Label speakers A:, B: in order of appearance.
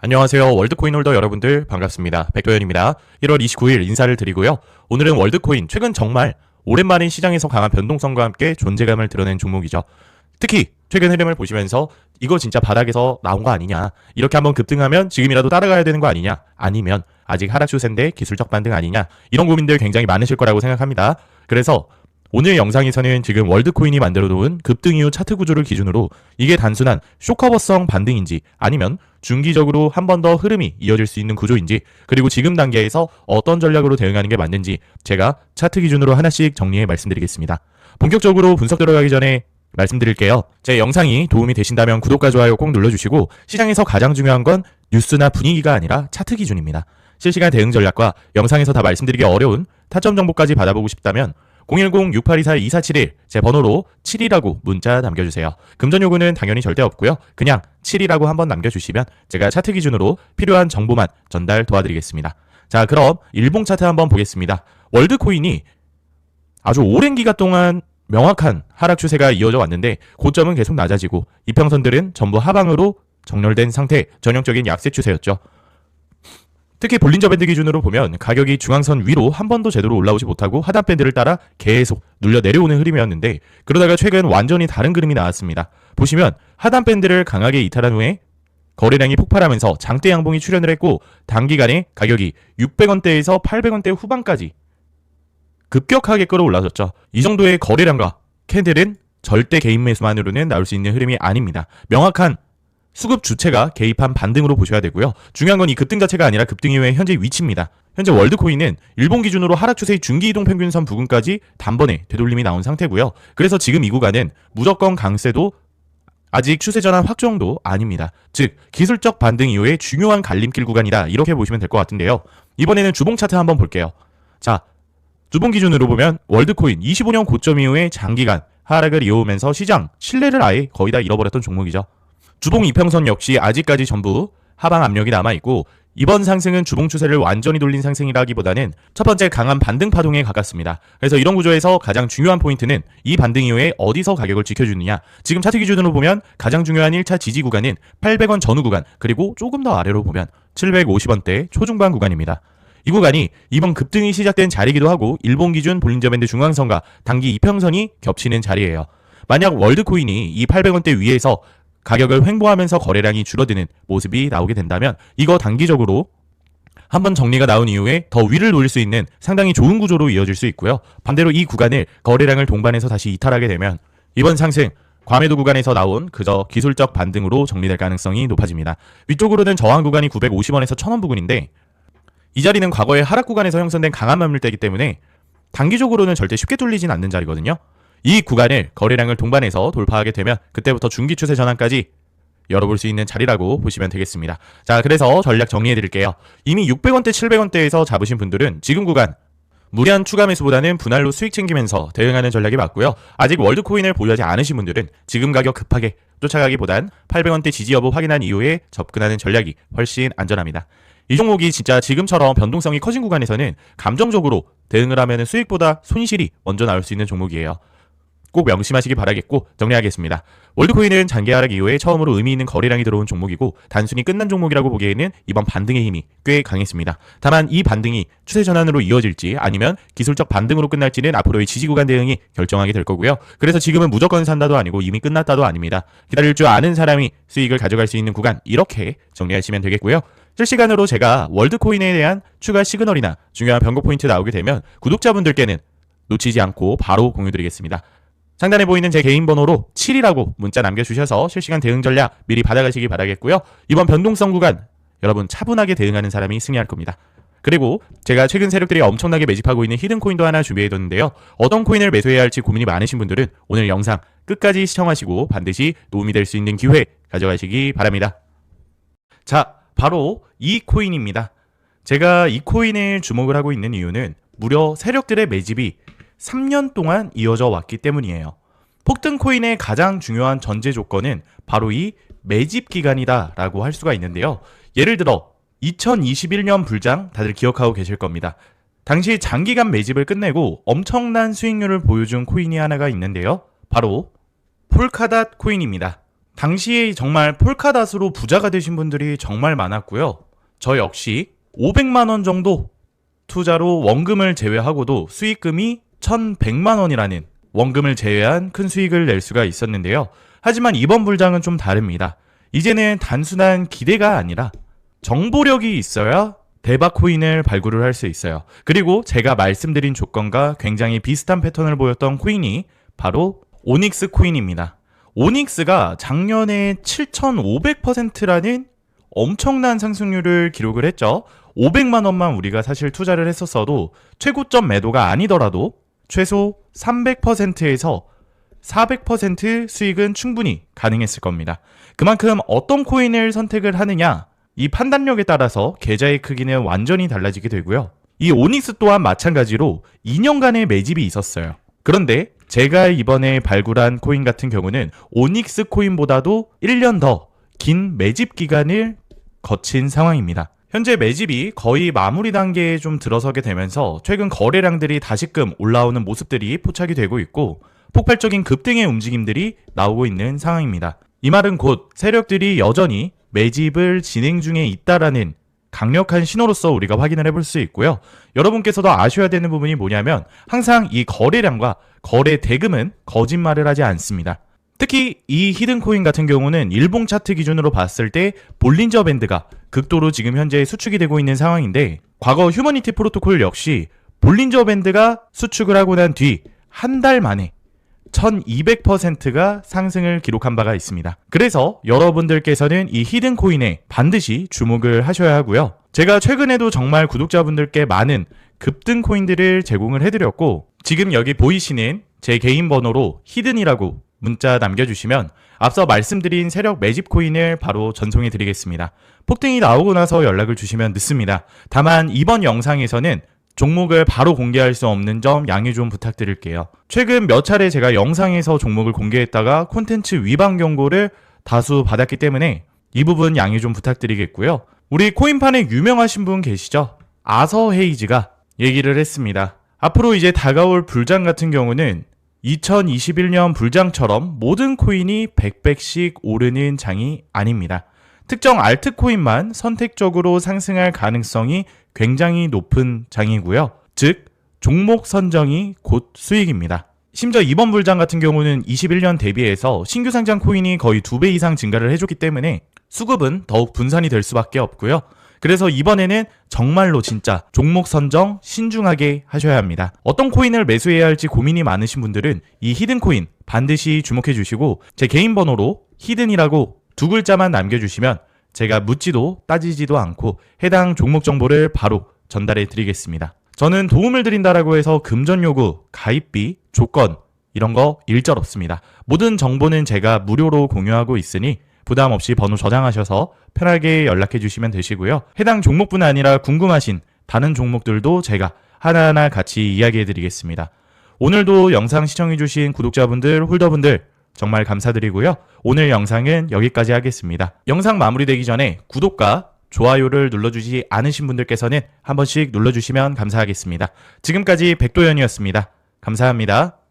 A: 안녕하세요. 월드코인 홀더 여러분들 반갑습니다. 백도현입니다. 1월 29일 인사를 드리고요. 오늘은 월드코인 최근 정말 오랜만에 시장에서 강한 변동성과 함께 존재감을 드러낸 종목이죠. 특히 최근 흐름을 보시면서 이거 진짜 바닥에서 나온 거 아니냐, 이렇게 한번 급등하면 지금이라도 따라가야 되는 거 아니냐, 아니면 아직 하락 추세인데 기술적 반등 아니냐, 이런 고민들 굉장히 많으실 거라고 생각합니다. 그래서 오늘 영상에서는 지금 월드코인이 만들어 놓은 급등 이후 차트 구조를 기준으로 이게 단순한 쇼커버성 반등인지 아니면 중기적으로 한 번 더 흐름이 이어질 수 있는 구조인지, 그리고 지금 단계에서 어떤 전략으로 대응하는 게 맞는지 제가 차트 기준으로 하나씩 정리해 말씀드리겠습니다. 본격적으로 분석 들어가기 전에 말씀드릴게요. 제 영상이 도움이 되신다면 구독과 좋아요 꼭 눌러주시고, 시장에서 가장 중요한 건 뉴스나 분위기가 아니라 차트 기준입니다. 실시간 대응 전략과 영상에서 다 말씀드리기 어려운 타점 정보까지 받아보고 싶다면 010-6824-2471 제 번호로 7이라고 문자 남겨주세요. 금전 요구는 당연히 절대 없고요. 그냥 7이라고 한번 남겨주시면 제가 차트 기준으로 필요한 정보만 전달 도와드리겠습니다. 자, 그럼 일봉 차트 한번 보겠습니다. 월드코인이 아주 오랜 기간 동안 명확한 하락 추세가 이어져 왔는데 고점은 계속 낮아지고 이평선들은 전부 하방으로 정렬된 상태, 전형적인 약세 추세였죠. 특히 볼린저 밴드 기준으로 보면 가격이 중앙선 위로 한 번도 제대로 올라오지 못하고 하단 밴드를 따라 계속 눌려 내려오는 흐름이었는데, 그러다가 최근 완전히 다른 그림이 나왔습니다. 보시면 하단 밴드를 강하게 이탈한 후에 거래량이 폭발하면서 장대 양봉이 출현을 했고, 단기간에 가격이 600원대에서 800원대 후반까지 급격하게 끌어올라졌죠. 이 정도의 거래량과 캔들은 절대 개인 매수만으로는 나올 수 있는 흐름이 아닙니다. 명확한 수급 주체가 개입한 반등으로 보셔야 되고요. 중요한 건 이 급등 자체가 아니라 급등 이후의 현재 위치입니다. 현재 월드코인은 일본 기준으로 하락 추세의 중기이동 평균선 부근까지 단번에 되돌림이 나온 상태고요. 그래서 지금 이 구간은 무조건 강세도 아직 추세 전환 확정도 아닙니다. 즉 기술적 반등 이후의 중요한 갈림길 구간이다, 이렇게 보시면 될 것 같은데요. 이번에는 주봉 차트 한번 볼게요. 자, 주봉 기준으로 보면 월드코인 25년 고점 이후에 장기간 하락을 이어오면서 시장 신뢰를 아예 거의 다 잃어버렸던 종목이죠. 주봉 이평선 역시 아직까지 전부 하방 압력이 남아있고, 이번 상승은 주봉 추세를 완전히 돌린 상승이라기보다는 첫 번째 강한 반등 파동에 가깝습니다. 그래서 이런 구조에서 가장 중요한 포인트는 이 반등 이후에 어디서 가격을 지켜주느냐. 지금 차트 기준으로 보면 가장 중요한 1차 지지 구간은 800원 전후 구간, 그리고 조금 더 아래로 보면 750원대 초중반 구간입니다. 이 구간이 이번 급등이 시작된 자리이기도 하고 일본 기준 볼린저 밴드 중앙선과 단기 이평선이 겹치는 자리예요. 만약 월드코인이 이 800원대 위에서 가격을 횡보하면서 거래량이 줄어드는 모습이 나오게 된다면 이거 단기적으로 한번 정리가 나온 이후에 더 위를 노릴 수 있는 상당히 좋은 구조로 이어질 수 있고요. 반대로 이 구간을 거래량을 동반해서 다시 이탈하게 되면 이번 상승 과매도 구간에서 나온 그저 기술적 반등으로 정리될 가능성이 높아집니다. 위쪽으로는 저항 구간이 950원에서 1000원 부근인데, 이 자리는 과거의 하락 구간에서 형성된 강한 매물대이기 때문에 단기적으로는 절대 쉽게 뚫리진 않는 자리거든요. 이 구간을 거래량을 동반해서 돌파하게 되면 그때부터 중기 추세 전환까지 열어볼 수 있는 자리라고 보시면 되겠습니다. 자, 그래서 전략 정리해 드릴게요. 이미 600원대, 700원대에서 잡으신 분들은 지금 구간 무리한 추가 매수보다는 분할로 수익 챙기면서 대응하는 전략이 맞고요. 아직 월드코인을 보유하지 않으신 분들은 지금 가격 급하게 쫓아가기보단 800원대 지지 여부 확인한 이후에 접근하는 전략이 훨씬 안전합니다. 이 종목이 진짜 지금처럼 변동성이 커진 구간에서는 감정적으로 대응을 하면 수익보다 손실이 먼저 나올 수 있는 종목이에요. 꼭 명심하시기 바라겠고, 정리하겠습니다. 월드코인은 장기 하락 이후에 처음으로 의미 있는 거래량이 들어온 종목이고, 단순히 끝난 종목이라고 보기에는 이번 반등의 힘이 꽤 강했습니다. 다만 이 반등이 추세 전환으로 이어질지 아니면 기술적 반등으로 끝날지는 앞으로의 지지 구간 대응이 결정하게 될 거고요. 그래서 지금은 무조건 산다도 아니고 이미 끝났다도 아닙니다. 기다릴 줄 아는 사람이 수익을 가져갈 수 있는 구간, 이렇게 정리하시면 되겠고요. 실시간으로 제가 월드코인에 대한 추가 시그널이나 중요한 변곡 포인트 나오게 되면 구독자분들께는 놓치지 않고 바로 공유드리겠습니다. 상단에 보이는 제 개인 번호로 7이라고 문자 남겨주셔서 실시간 대응 전략 미리 받아가시기 바라겠고요. 이번 변동성 구간 여러분 차분하게 대응하는 사람이 승리할 겁니다. 그리고 제가 최근 세력들이 엄청나게 매집하고 있는 히든 코인도 하나 준비해뒀는데요. 어떤 코인을 매수해야 할지 고민이 많으신 분들은 오늘 영상 끝까지 시청하시고 반드시 도움이 될 수 있는 기회 가져가시기 바랍니다. 자, 바로 이 코인입니다. 제가 이 코인을 주목을 하고 있는 이유는 무려 세력들의 매집이 3년 동안 이어져 왔기 때문이에요. 폭등 코인의 가장 중요한 전제 조건은 바로 이 매집 기간이다 라고 할 수가 있는데요. 예를 들어 2021년 불장 다들 기억하고 계실 겁니다. 당시 장기간 매집을 끝내고 엄청난 수익률을 보여준 코인이 하나가 있는데요. 바로 폴카닷 코인입니다. 당시에 정말 폴카닷으로 부자가 되신 분들이 정말 많았고요. 저 역시 500만 원 정도 투자로 원금을 제외하고도 수익금이 1100만 원이라는 원금을 제외한 큰 수익을 낼 수가 있었는데요. 하지만 이번 불장은 좀 다릅니다. 이제는 단순한 기대가 아니라 정보력이 있어야 대박 코인을 발굴을 할 수 있어요. 그리고 제가 말씀드린 조건과 굉장히 비슷한 패턴을 보였던 코인이 바로 오닉스 코인입니다. 오닉스가 작년에 7,500%라는 엄청난 상승률을 기록을 했죠. 500만 원만 우리가 사실 투자를 했었어도 최고점 매도가 아니더라도 최소 300%에서 400% 수익은 충분히 가능했을 겁니다. 그만큼 어떤 코인을 선택을 하느냐, 이 판단력에 따라서 계좌의 크기는 완전히 달라지게 되고요. 이 오닉스 또한 마찬가지로 2년간의 매집이 있었어요. 그런데 제가 이번에 발굴한 코인 같은 경우는 오닉스 코인보다도 1년 더 긴 매집 기간을 거친 상황입니다. 현재 매집이 거의 마무리 단계에 좀 들어서게 되면서 최근 거래량들이 다시금 올라오는 모습들이 포착이 되고 있고 폭발적인 급등의 움직임들이 나오고 있는 상황입니다. 이 말은 곧 세력들이 여전히 매집을 진행 중에 있다라는 강력한 신호로서 우리가 확인을 해볼 수 있고요. 여러분께서도 아셔야 되는 부분이 뭐냐면 항상 이 거래량과 거래 대금은 거짓말을 하지 않습니다. 특히 이 히든코인 같은 경우는 일봉 차트 기준으로 봤을 때 볼린저 밴드가 극도로 지금 현재 수축이 되고 있는 상황인데 과거 휴머니티 프로토콜 역시 볼린저 밴드가 수축을 하고 난 뒤 한 달 만에 1200%가 상승을 기록한 바가 있습니다. 그래서 여러분들께서는 이 히든코인에 반드시 주목을 하셔야 하고요. 제가 최근에도 정말 구독자분들께 많은 급등 코인들을 제공을 해드렸고 지금 여기 보이시는 제 개인 번호로 히든이라고 문자 남겨주시면 앞서 말씀드린 세력 매집 코인을 바로 전송해 드리겠습니다. 폭등이 나오고 나서 연락을 주시면 늦습니다. 다만 이번 영상에서는 종목을 바로 공개할 수 없는 점 양해 좀 부탁드릴게요. 최근 몇 차례 제가 영상에서 종목을 공개했다가 콘텐츠 위반 경고를 다수 받았기 때문에 이 부분 양해 좀 부탁드리겠고요. 우리 코인판에 유명하신 분 계시죠? 아서 헤이즈가 얘기를 했습니다. 앞으로 이제 다가올 불장 같은 경우는 2021년 불장처럼 모든 코인이 100씩 오르는 장이 아닙니다. 특정 알트코인만 선택적으로 상승할 가능성이 굉장히 높은 장이고요. 즉 종목 선정이 곧 수익입니다. 심지어 이번 불장 같은 경우는 21년 대비해서 신규 상장 코인이 거의 2배 이상 증가를 해줬기 때문에 수급은 더욱 분산이 될 수밖에 없고요. 그래서 이번에는 정말로 진짜 종목 선정 신중하게 하셔야 합니다. 어떤 코인을 매수해야 할지 고민이 많으신 분들은 이 히든코인 반드시 주목해 주시고 제 개인 번호로 히든이라고 2글자만 남겨주시면 제가 묻지도 따지지도 않고 해당 종목 정보를 바로 전달해 드리겠습니다. 저는 도움을 드린다라고 해서 금전 요구, 가입비, 조건 이런 거 일절 없습니다. 모든 정보는 제가 무료로 공유하고 있으니 부담 없이 번호 저장하셔서 편하게 연락해 주시면 되시고요. 해당 종목뿐 아니라 궁금하신 다른 종목들도 제가 하나하나 같이 이야기해 드리겠습니다. 오늘도 영상 시청해 주신 구독자분들, 홀더분들 정말 감사드리고요. 오늘 영상은 여기까지 하겠습니다. 영상 마무리되기 전에 구독과 좋아요를 눌러주지 않으신 분들께서는 한 번씩 눌러주시면 감사하겠습니다. 지금까지 백도현이었습니다. 감사합니다.